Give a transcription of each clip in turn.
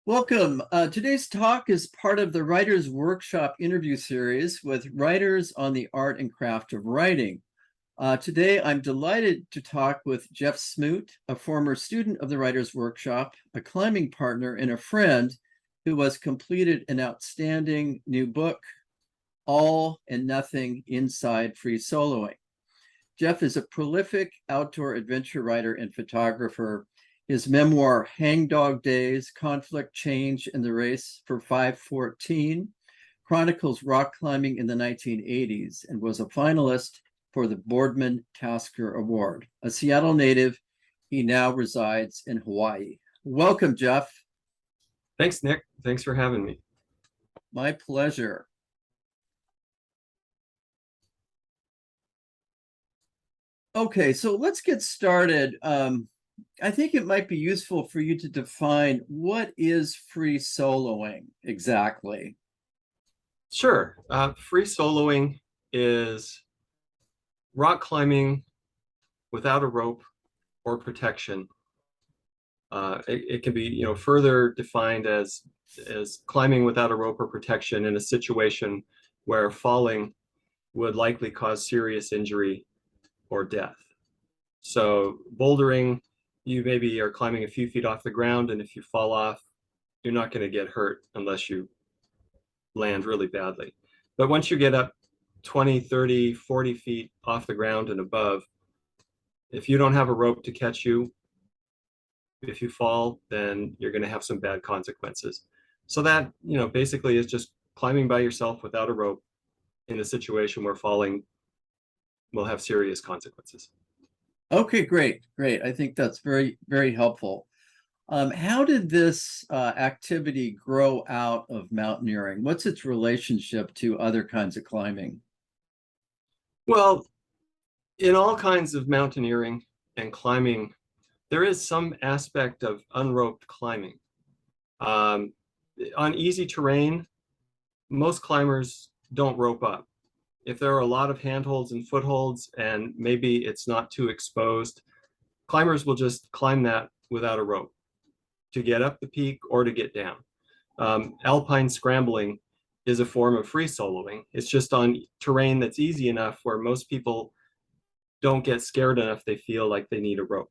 Welcome. Today's talk is part of the Writers Workshop interview series with writers on the art and craft of writing. Today, I'm delighted to talk with Jeff Smoot, a former student of the Writers Workshop, a climbing partner, and a friend who has completed an outstanding new book, All and Nothing Inside Free Soloing. Jeff is a prolific outdoor adventure writer and photographer. His memoir, Hangdog Days, Conflict, Change, and the Race for 514, chronicles rock climbing in the 1980s and was a finalist for the Boardman Tasker Award. A Seattle native, he now resides in Hawaii. Welcome, Jeff. Thanks, Nick. Thanks for having me. My pleasure. Okay, so let's get started. I think it might be useful for you to define what is free soloing exactly. Sure. Free soloing is rock climbing without a rope or protection. It can be, further defined as climbing without a rope or protection in a situation where falling would likely cause serious injury or death. So bouldering, you maybe are climbing a few feet off the ground, and if you fall off, you're not going to get hurt unless you land really badly. But once you get up 20, 30, 40 feet off the ground and above, if you don't have a rope to catch you, if you fall, then you're going to have some bad consequences. So that, basically is just climbing by yourself without a rope in a situation where falling will have serious consequences. Okay, great. I think that's very, very helpful. How did this activity grow out of mountaineering? What's its relationship to other kinds of climbing? Well, in all kinds of mountaineering and climbing, there is some aspect of unroped climbing. On easy terrain, most climbers don't rope up. If there are a lot of handholds and footholds and maybe it's not too exposed, climbers will just climb that without a rope to get up the peak or to get down. Alpine scrambling is a form of free soloing. It's just on terrain that's easy enough where most people don't get scared enough they feel like they need a rope.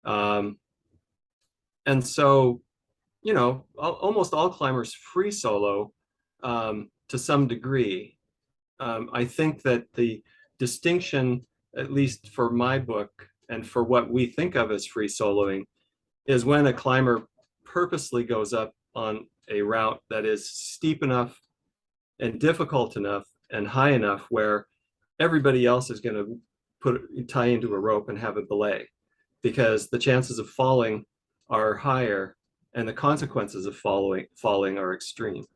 And so, almost all climbers free solo to some degree. I think that the distinction, at least for my book and for what we think of as free soloing, is when a climber purposely goes up on a route that is steep enough and difficult enough and high enough where everybody else is going to tie into a rope and have a belay, because the chances of falling are higher and the consequences of falling are extreme.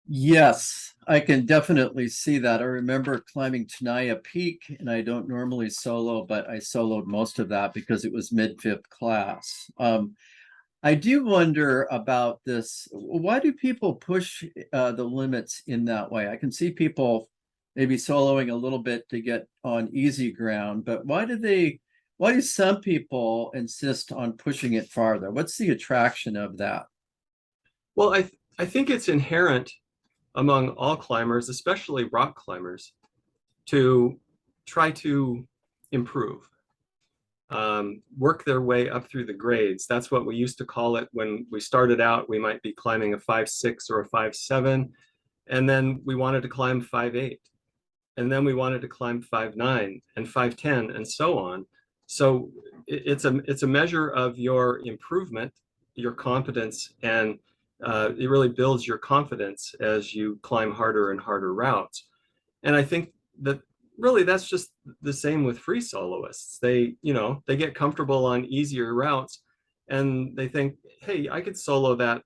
Yes, I can definitely see that. I remember climbing Tenaya Peak, and I don't normally solo, but I soloed most of that because it was mid-fifth class. I do wonder about this. Why do people push the limits in that way? I can see people maybe soloing a little bit to get on easy ground, but why do some people insist on pushing it farther? What's the attraction of that? Well, I think it's inherent among all climbers, especially rock climbers, to try to improve, work their way up through the grades. That's what we used to call it when we started out. We might be climbing a 5.6 or a 5.7, and then we wanted to climb 5.8, and then we wanted to climb 5.9 and 5.10 and so on. So it's a measure of your improvement, your competence, and it really builds your confidence as you climb harder and harder routes. And I think that really that's just the same with free soloists. They get comfortable on easier routes and they think, hey, I could solo that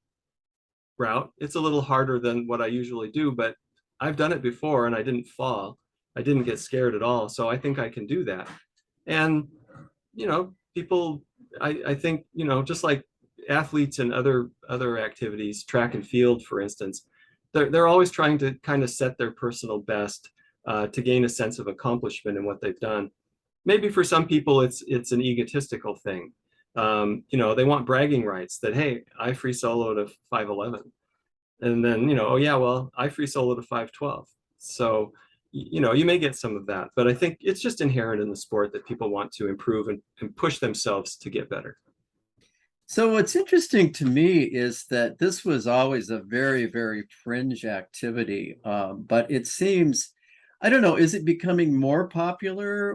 route. It's a little harder than what I usually do, but I've done it before and I didn't fall. I didn't get scared at all. So I think I can do that. And, people, I think, just like athletes and other activities, track and field, for instance, they're always trying to kind of set their personal best to gain a sense of accomplishment in what they've done. Maybe for some people it's an egotistical thing. They want bragging rights that, hey, I free soloed a 511. And then, oh yeah, well, I free soloed a 512. So, you may get some of that, but I think it's just inherent in the sport that people want to improve and push themselves to get better. So what's interesting to me is that this was always a very, very fringe activity, but it seems, I don't know, is it becoming more popular,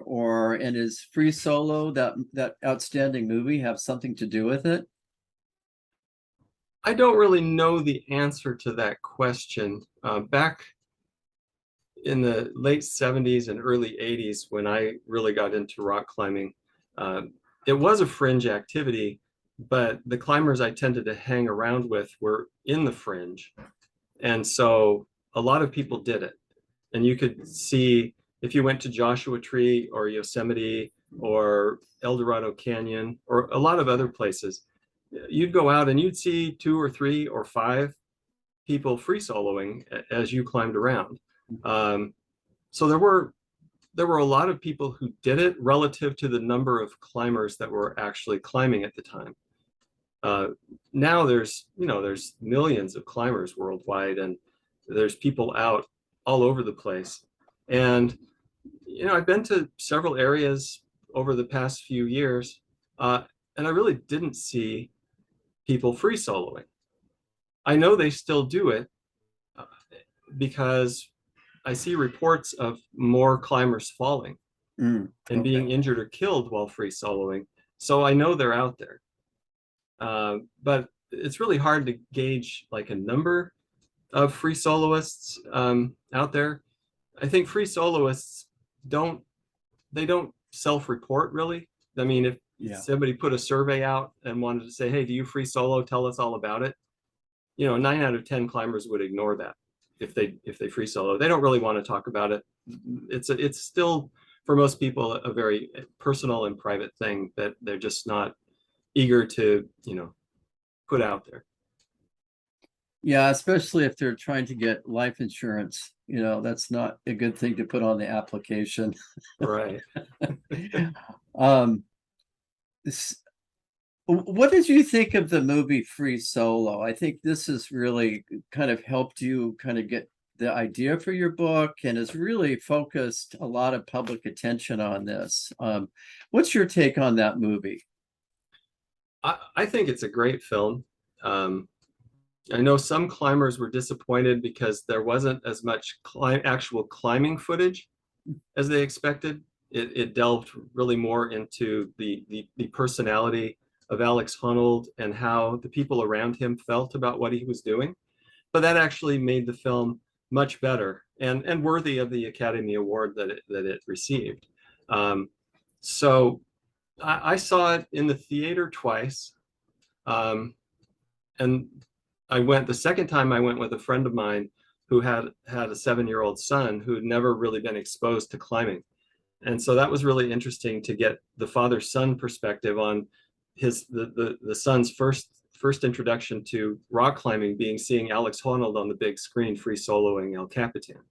and is Free Solo, that outstanding movie, have something to do with it? I don't really know the answer to that question. Back in the late 70s and early 80s, when I really got into rock climbing, uh, it was a fringe activity, but the climbers I tended to hang around with were in the fringe. And so a lot of people did it. And you could see, if you went to Joshua Tree or Yosemite or El Dorado Canyon or a lot of other places, you'd go out and you'd see 2 or 3 or 5 people free soloing as you climbed around. Um, so there were a lot of people who did it relative to the number of climbers that were actually climbing at the time. Uh, Now there's millions of climbers worldwide, and there's people out all over the place. And I've been to several areas over the past few years, uh, and I really didn't see people free soloing. I know they still do it uh, because I see reports of more climbers falling and Okay. being injured or killed while free soloing. So I know they're out there. But it's really hard to gauge like a number of free soloists out there. I think free soloists don't they don't self-report really. I mean, if Yeah. somebody put a survey out and wanted to say, "Hey, do you free solo? Tell us all about it." 9 out of 10 climbers would ignore that if they free solo. They don't really want to talk about it. It's still for most people a very personal and private thing that they're just not eager to put out there. Yeah, especially if they're trying to get life insurance, that's not a good thing to put on the application. Right. Um, s- what did you think of the movie Free Solo? I think this has really kind of helped you kind of get the idea for your book and has really focused a lot of public attention on this. What's your take on that movie? I think it's a great film. Um, I know some climbers were disappointed because there wasn't as much actual climbing footage as they expected. It delved really more into the personality of Alex Honnold and how the people around him felt about what he was doing. But that actually made the film much better and worthy of the Academy Award that it received. Um, so I saw it in the theater twice. Um, and I went the second time I went with a friend of mine who had a 7-year-old son who had never really been exposed to climbing. And so that was really interesting to get the father-son perspective on the son's first introduction to rock climbing being seeing Alex Honnold on the big screen free soloing El Capitan.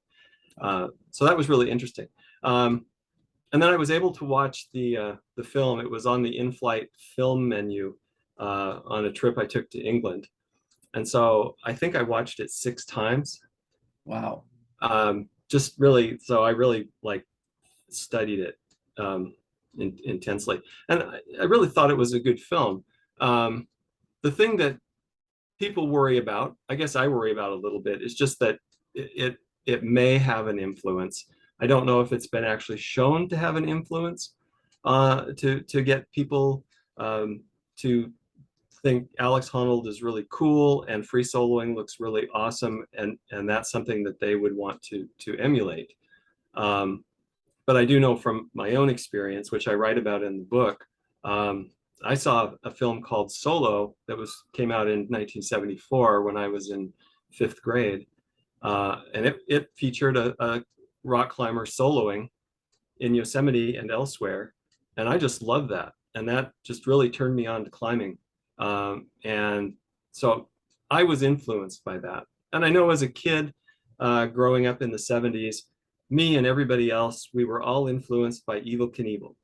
So that was really interesting. And then I was able to watch the film. It was on the in-flight film menu on a trip I took to England. And so I think I watched it 6 times. Wow. Just really, so I really like studied it intensely, and I really thought it was a good film. The thing that people worry about, I guess I worry about a little bit, is just that it may have an influence. I don't know if it's been actually shown to have an influence to get people to think Alex Honnold is really cool and free soloing looks really awesome, and that's something that they would want to emulate. Um, but I do know from my own experience, which I write about in the book, I saw a film called Solo that came out in 1974 when I was in 5th grade, and it featured a rock climber soloing in Yosemite and elsewhere, and I just loved that, and that just really turned me on to climbing, and so I was influenced by that, and I know as a kid, growing up in the 70s, me and everybody else, we were all influenced by Evel Knievel.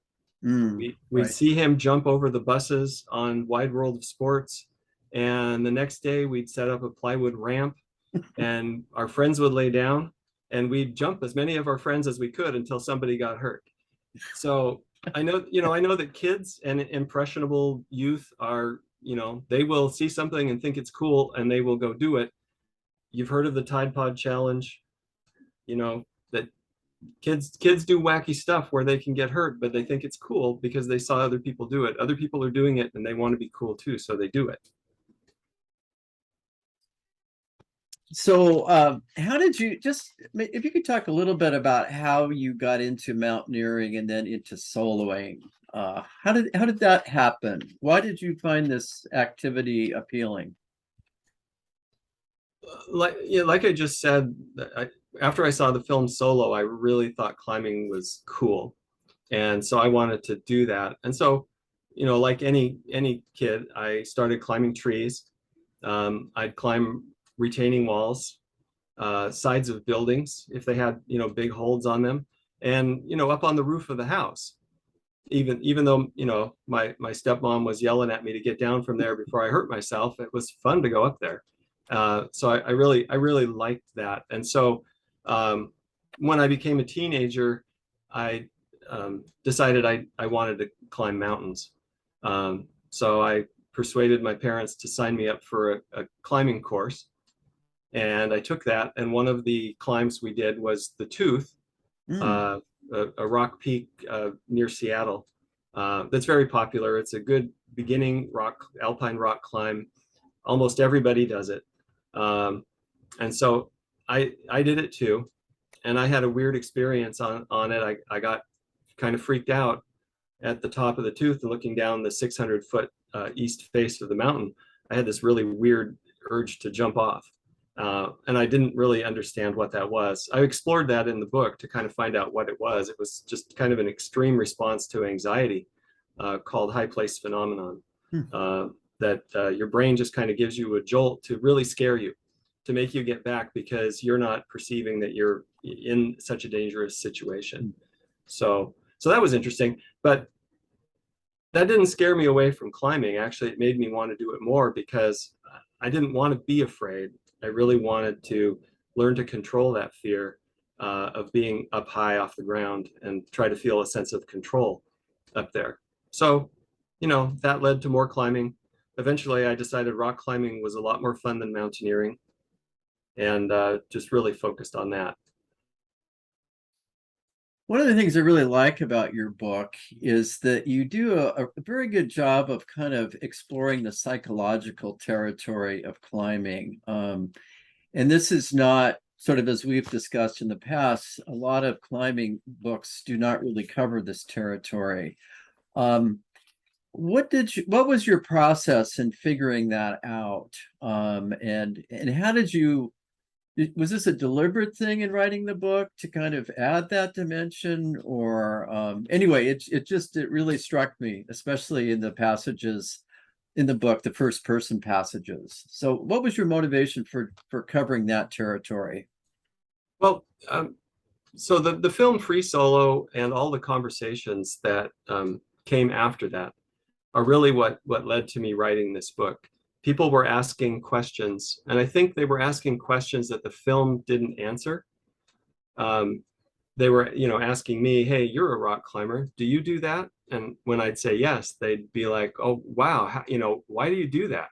We'd right. see him jump over the buses on Wide World of Sports. And the next day we'd set up a plywood ramp and our friends would lay down and we'd jump as many of our friends as we could until somebody got hurt. So I know that kids and impressionable youth are, they will see something and think it's cool and they will go do it. You've heard of the Tide Pod Challenge, that kids do wacky stuff where they can get hurt, but they think it's cool because they saw other people do it. Other people are doing it and they want to be cool too, so they do it. So, how did you if you could talk a little bit about how you got into mountaineering and then into soloing? How did that happen? Why did you find this activity appealing? Like I just said, after I saw the film Solo, I really thought climbing was cool, and so I wanted to do that. And so, like any kid, I started climbing trees. I'd climb retaining walls, sides of buildings if they had big holds on them, and up on the roof of the house. Even though my stepmom was yelling at me to get down from there before I hurt myself, it was fun to go up there. So I really liked that. And so when I became a teenager, I decided I wanted to climb mountains. So I persuaded my parents to sign me up for a climbing course. And I took that. And one of the climbs we did was the Tooth, Mm, uh, a rock peak near Seattle. That's very popular. It's a good beginning alpine rock climb. Almost everybody does it. And so I did it too. And I had a weird experience on it. I got kind of freaked out at the top of the Tooth and looking down the 600-foot east face of the mountain. I had this really weird urge to jump off. And I didn't really understand what that was. I explored that in the book to kind of find out what it was. It was just kind of an extreme response to anxiety called high place phenomenon. hmm. That your brain just kind of gives you a jolt to really scare you, to make you get back because you're not perceiving that you're in such a dangerous situation. So that was interesting, but that didn't scare me away from climbing. Actually, it made me want to do it more because I didn't want to be afraid. I really wanted to learn to control that fear of being up high off the ground and try to feel a sense of control up there. So, that led to more climbing. Eventually, I decided rock climbing was a lot more fun than mountaineering and just really focused on that. One of the things I really like about your book is that you do a very good job of kind of exploring the psychological territory of climbing. And this is not sort of as we've discussed in the past, a lot of climbing books do not really cover this territory. Um, what was your process in figuring that out? And how did you was this a deliberate thing in writing the book to kind of add that dimension? Or anyway, it really struck me, especially in the passages in the book, the first person passages. So what was your motivation for covering that territory? Well, so the film Free Solo and all the conversations that came after that are really what led to me writing this book. People were asking questions, and I think they were asking questions that the film didn't answer. Um, they were, asking me, "Hey, you're a rock climber. Do you do that?" And when I'd say yes, they'd be like, "Oh, wow, why do you do that?"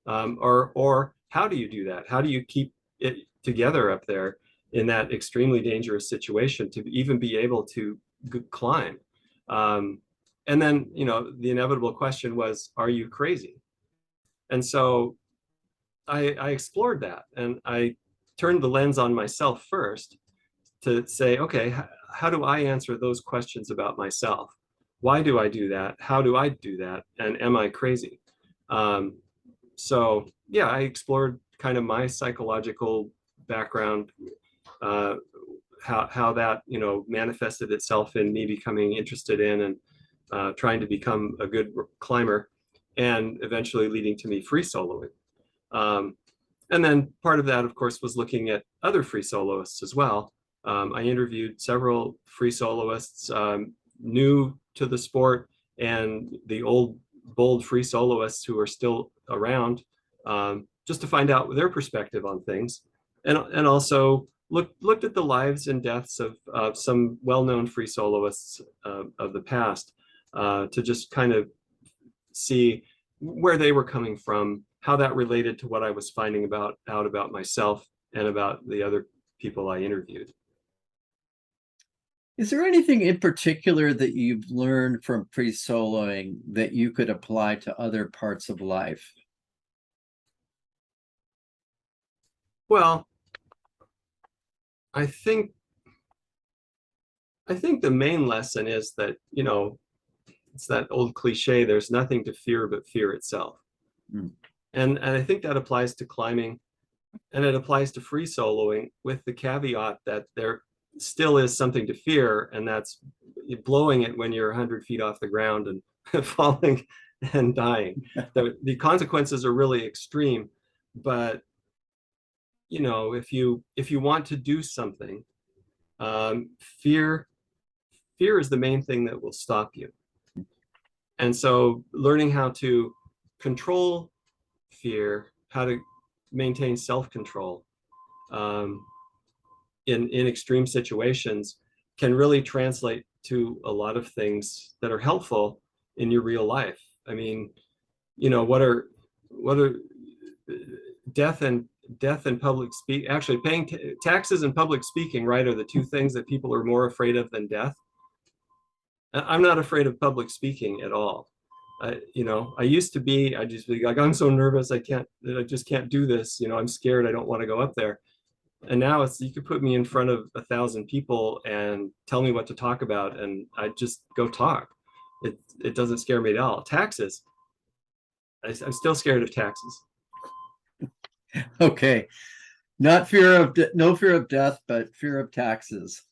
Or how do you do that? How do you keep it together up there in that extremely dangerous situation to even be able to climb? And then, the inevitable question was, are you crazy? And so I explored that and I turned the lens on myself first to say, okay, how do I answer those questions about myself? Why do I do that? How do I do that? And am I crazy? Um, so yeah, I explored kind of my psychological background, uh, how that manifested itself in me becoming interested in and trying to become a good climber, and eventually leading to me free soloing. Um, and then part of that, of course, was looking at other free soloists as well. I interviewed several free soloists, new to the sport and the old bold free soloists who are still around, just to find out their perspective on things, and also looked at the lives and deaths of some well-known free soloists of the past, to just kind of see where they were coming from, how that related to what I was finding out about myself and about the other people I interviewed. Is there anything in particular that you've learned from free soloing that you could apply to other parts of life? Well, I think the main lesson is that, it's that old cliche, there's nothing to fear but fear itself. Mm. And I think that applies to climbing, and it applies to free soloing, with the caveat that there still is something to fear, and that's blowing it when you're 100 feet off the ground and falling and dying. The consequences are really extreme, but if you want to do something, fear is the main thing that will stop you. And so learning how to control fear, how to maintain self-control in extreme situations, can really translate to a lot of things that are helpful in your real life. I mean, what are death and public speak, actually paying taxes and public speaking, right, are the two things that people are more afraid of than death. I'm not afraid of public speaking at all. I used to be, I just be like, I'm so nervous, I just can't do this. I'm scared, I don't want to go up there. And now you could put me in front of 1,000 people and tell me what to talk about, and I just go talk. It doesn't scare me at all. Taxes, I'm still scared of taxes. Okay, no fear of death, but fear of taxes.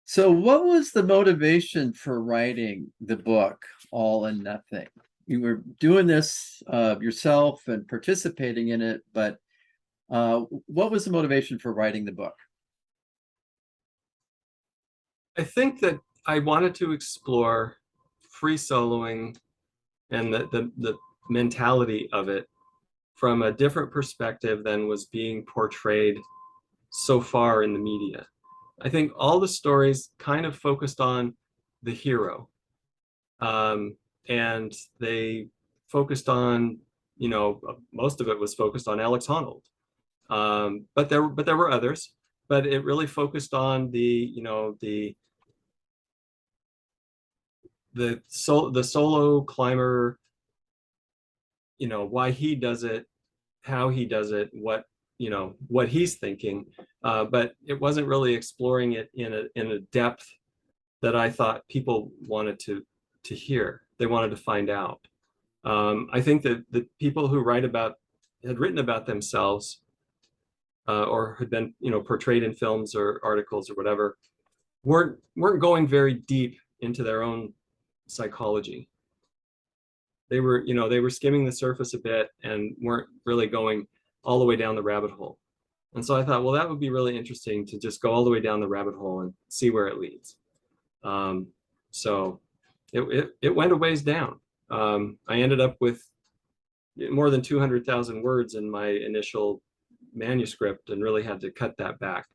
So what was the motivation for writing the book, All and Nothing? You were doing this yourself and participating in it, but what was the motivation for writing the book? I think that I wanted to explore free soloing and the mentality of it from a different perspective than was being portrayed so far in the media. I think all the stories kind of focused on the hero, and they focused on, most of it was focused on Alex Honnold, but there were others. But it really focused on the solo climber, why he does it, how he does it, what he's thinking, but it wasn't really exploring it in a depth that I thought people wanted to hear. They wanted to find out. I think that the people who had written about themselves, or had been portrayed in films or articles or whatever, weren't going very deep into their own psychology. They were skimming the surface a bit and weren't really going all the way down the rabbit hole. And so I thought, well, that would be really interesting to just go all the way down the rabbit hole and see where it leads. So it went a ways down. I ended up with more than 200,000 words in my initial manuscript and really had to cut that back.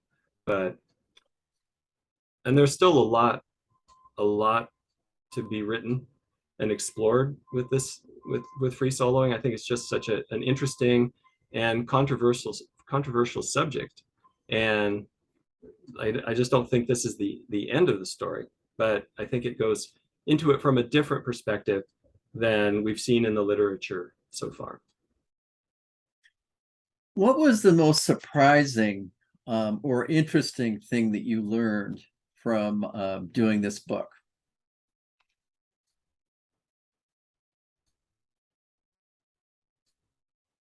And there's still a lot to be written and explored with with free soloing. I think it's just such an interesting and controversial subject, and I just don't think this is the end of the story, but I think it goes into it from a different perspective than we've seen in the literature so far. What was the most surprising or interesting thing that you learned from doing this book?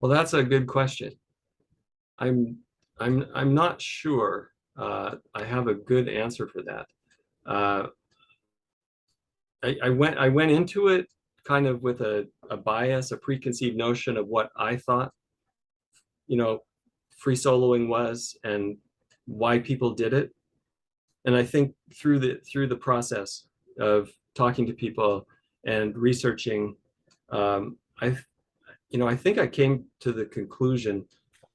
Well, that's a good question. I'm not sure I have a good answer for that. I went into it kind of with a bias, a preconceived notion of what I thought, free soloing was and why people did it. And I think through the process, of talking to people and researching, I I think I came to the conclusion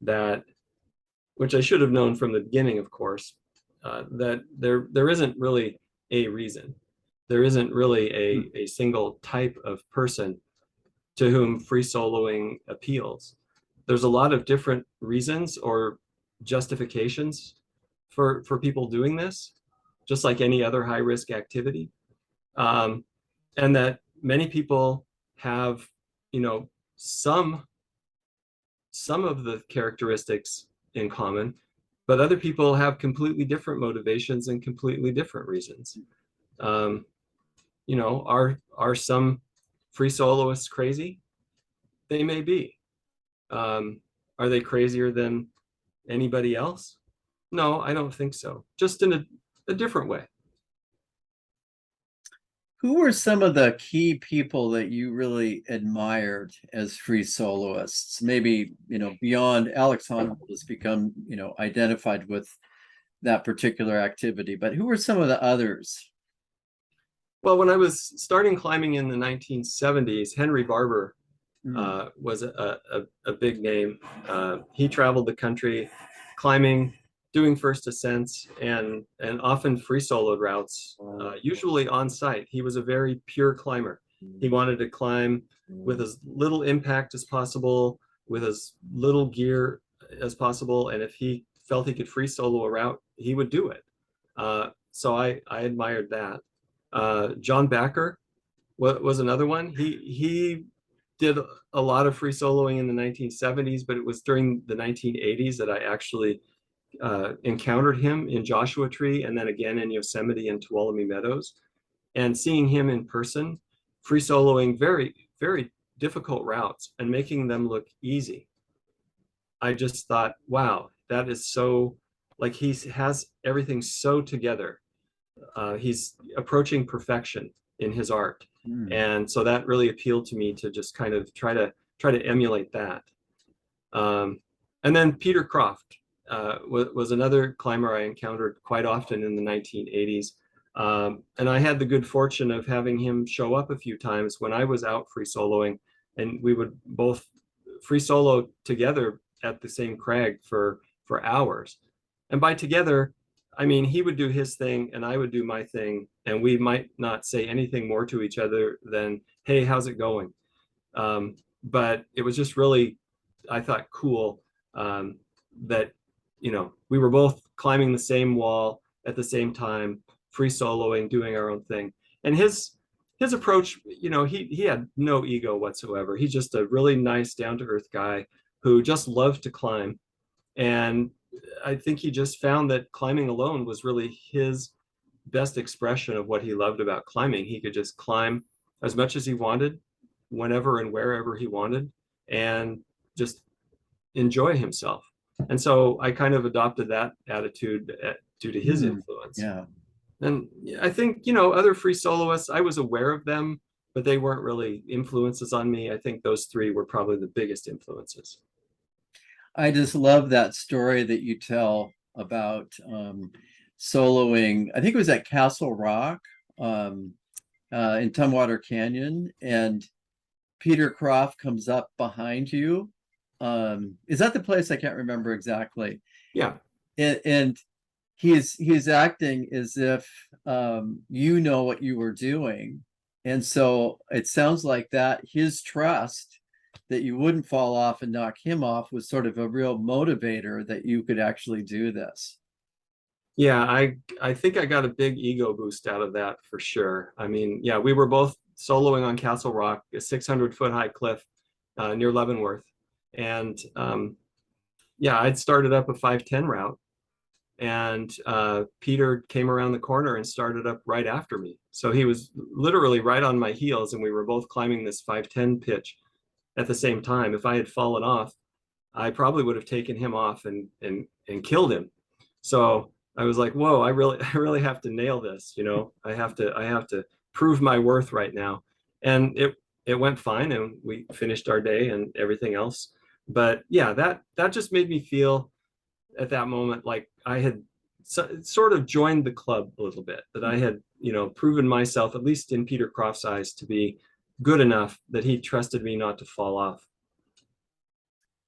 that, which I should have known from the beginning, of course, that there isn't really a reason. There isn't really a single type of person to whom free soloing appeals. There's a lot of different reasons or justifications for people doing this, just like any other high risk activity. Um, and that many people have, you know, some of the characteristics in common, but other people have completely different motivations and completely different reasons. Um, are some free soloists crazy? They may be. Are they crazier than anybody else? No, I don't think so. Just in a different way. Who were some of the key people that you really admired as free soloists? Maybe, beyond Alex Honnold has become, identified with that particular activity, but who were some of the others? Well, when I was starting climbing in the 1970s, Henry Barber was a big name. He traveled the country climbing, doing first ascents, and often free soloed routes, usually on site. He was a very pure climber. He wanted to climb with as little impact as possible, with as little gear as possible, and if he felt he could free solo a route, he would do it. So I admired that. John Backer was another one. He did a lot of free soloing in the 1970s, but it was during the 1980s that I actually encountered him in Joshua Tree and then again in Yosemite and Tuolumne Meadows. And seeing him in person, free soloing very, very difficult routes and making them look easy. I just thought, wow, that is so, like, he has everything so together. He's approaching perfection in his art. And so that really appealed to me to just kind of try to emulate that. And then Peter Croft was another climber I encountered quite often in the 1980s. And I had the good fortune of having him show up a few times when I was out free soloing, and we would both free solo together at the same crag for hours. And by together, I mean, he would do his thing and I would do my thing, and we might not say anything more to each other than, hey, how's it going? But it was just really, I thought, cool that, we were both climbing the same wall at the same time, free soloing, doing our own thing. And his approach, he had no ego whatsoever. He's just a really nice, down-to-earth guy who just loved to climb. And I think he just found that climbing alone was really his best expression of what he loved about climbing. He could just climb as much as he wanted, whenever and wherever he wanted, and just enjoy himself. And so I kind of adopted that attitude due to his influence. Yeah. And I think, other free soloists, I was aware of them, but they weren't really influences on me. I think those three were probably the biggest influences. I just love that story that you tell about soloing. I think it was at Castle Rock in Tumwater Canyon, and Peter Croft comes up behind you. Is that the place? I can't remember exactly. Yeah. And he's acting as if you know what you were doing. And so it sounds like that his trust that you wouldn't fall off and knock him off was sort of a real motivator that you could actually do this. Yeah, I think I got a big ego boost out of that for sure. I mean, yeah, we were both soloing on Castle Rock, a 600-foot high cliff near Leavenworth. And yeah, I'd started up a 510 route, and Peter came around the corner and started up right after me. So he was literally right on my heels, and we were both climbing this 510 pitch at the same time. If I had fallen off, I probably would have taken him off and killed him. So I was like, whoa, I really have to nail this. I have to prove my worth right now. And it went fine, and we finished our day and everything else. But yeah, that just made me feel at that moment like I had sort of joined the club a little bit, that I had, proven myself, at least in Peter Croft's eyes, to be good enough that he trusted me not to fall off.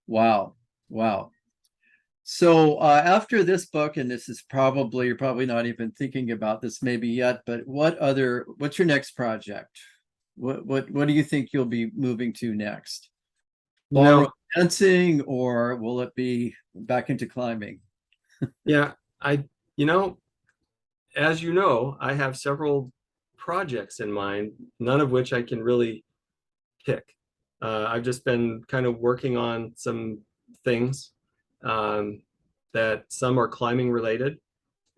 Wow. Wow. So after this book, and this is probably, you're probably not even thinking about this maybe yet, but what's your next project? What do you think you'll be moving to next? Ballroom dancing, or will it be back into climbing? Yeah, I, you know, as you know, I have several projects in mind, none of which I can really pick. I've just been kind of working on some things that some are climbing related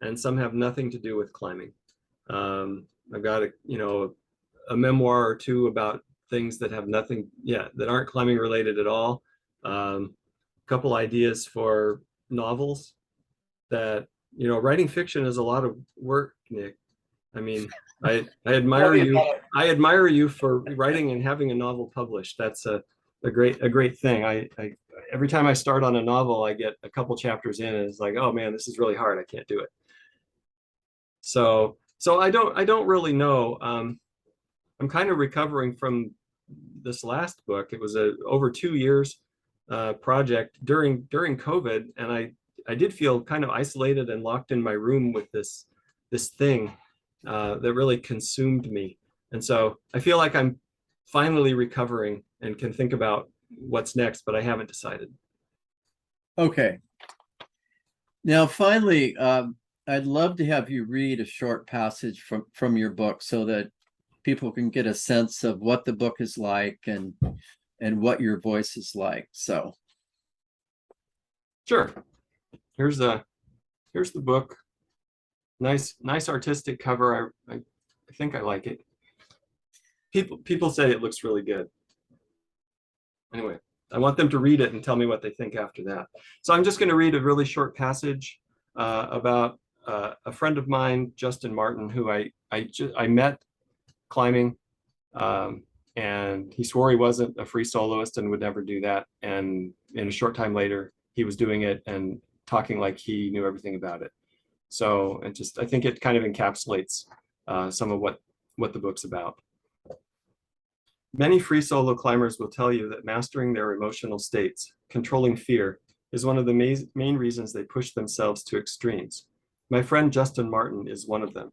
and some have nothing to do with climbing. I've got a memoir or two about things that have nothing, that aren't climbing related at all. A couple ideas for novels that, writing fiction is a lot of work, Nick. I mean, I admire you. I admire you for writing and having a novel published. That's a great thing. I every time I start on a novel, I get a couple chapters in and it's like, oh man, this is really hard. I can't do it. So I don't really know. I'm kind of recovering from this last book. It was a over 2 years project during COVID, and I did feel kind of isolated and locked in my room with this thing that really consumed me. And so I feel like I'm finally recovering and can think about what's next, but I haven't decided. Okay. Now, finally, I'd love to have you read a short passage from your book so that people can get a sense of what the book is like and what your voice is like. So, sure. Here's the book. Nice artistic cover. I think I like it. People say it looks really good. Anyway, I want them to read it and tell me what they think after that. So I'm just going to read a really short passage about a friend of mine, Justin Martin, who I met climbing, and he swore he wasn't a free soloist and would never do that. And in a short time later, he was doing it and talking like he knew everything about it. So I think it kind of encapsulates some of what the book's about. Many free solo climbers will tell you that mastering their emotional states, controlling fear, is one of the main reasons they push themselves to extremes. My friend Justin Martin is one of them.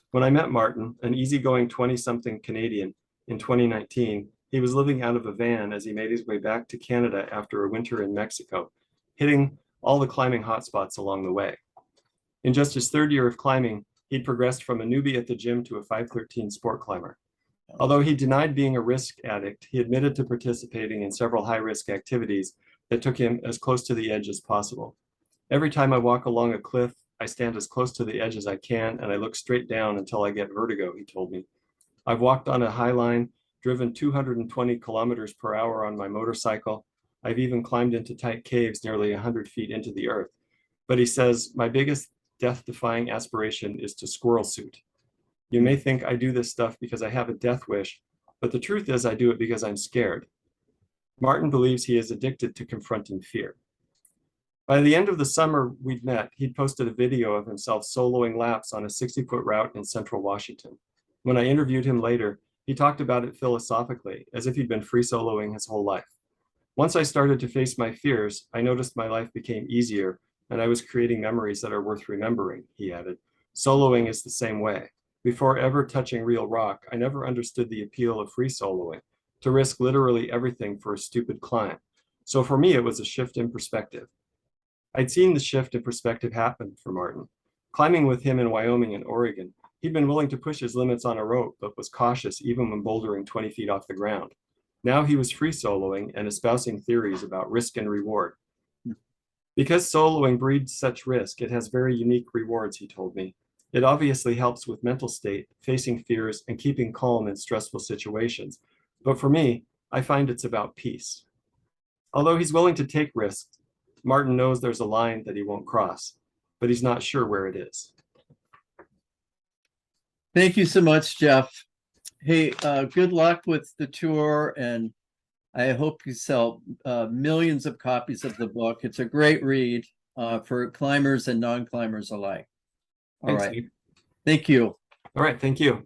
When I met Martin, an easygoing 20-something Canadian, in 2019, he was living out of a van as he made his way back to Canada after a winter in Mexico, hitting all the climbing hotspots along the way. In just his third year of climbing, he'd progressed from a newbie at the gym to a 513 sport climber. Although he denied being a risk addict, he admitted to participating in several high-risk activities that took him as close to the edge as possible. Every time I walk along a cliff, I stand as close to the edge as I can, and I look straight down until I get vertigo, he told me. I've walked on a high line, driven 220 kilometers per hour on my motorcycle. I've even climbed into tight caves nearly 100 feet into the earth. But he says, my biggest death-defying aspiration is to squirrel suit. You may think I do this stuff because I have a death wish, but the truth is I do it because I'm scared. Martin believes he is addicted to confronting fear. By the end of the summer we'd met, he'd posted a video of himself soloing laps on a 60-foot route in central Washington. When I interviewed him later, he talked about it philosophically, as if he'd been free soloing his whole life. Once I started to face my fears, I noticed my life became easier, and I was creating memories that are worth remembering, he added. Soloing is the same way. Before ever touching real rock, I never understood the appeal of free soloing, to risk literally everything for a stupid climb. So for me, it was a shift in perspective. I'd seen the shift in perspective happen for Martin. Climbing with him in Wyoming and Oregon, he'd been willing to push his limits on a rope, but was cautious even when bouldering 20 feet off the ground. Now he was free soloing and espousing theories about risk and reward. Because soloing breeds such risk, it has very unique rewards, he told me. It obviously helps with mental state, facing fears, and keeping calm in stressful situations. But for me, I find it's about peace. Although he's willing to take risks, Martin knows there's a line that he won't cross, but he's not sure where it is. thank you so much, Jeff. Hey, good luck with the tour, and I hope you sell millions of copies of the book. It's a great read for climbers and non-climbers alike. All Thanks, right. Steve. Thank you. All right, thank you.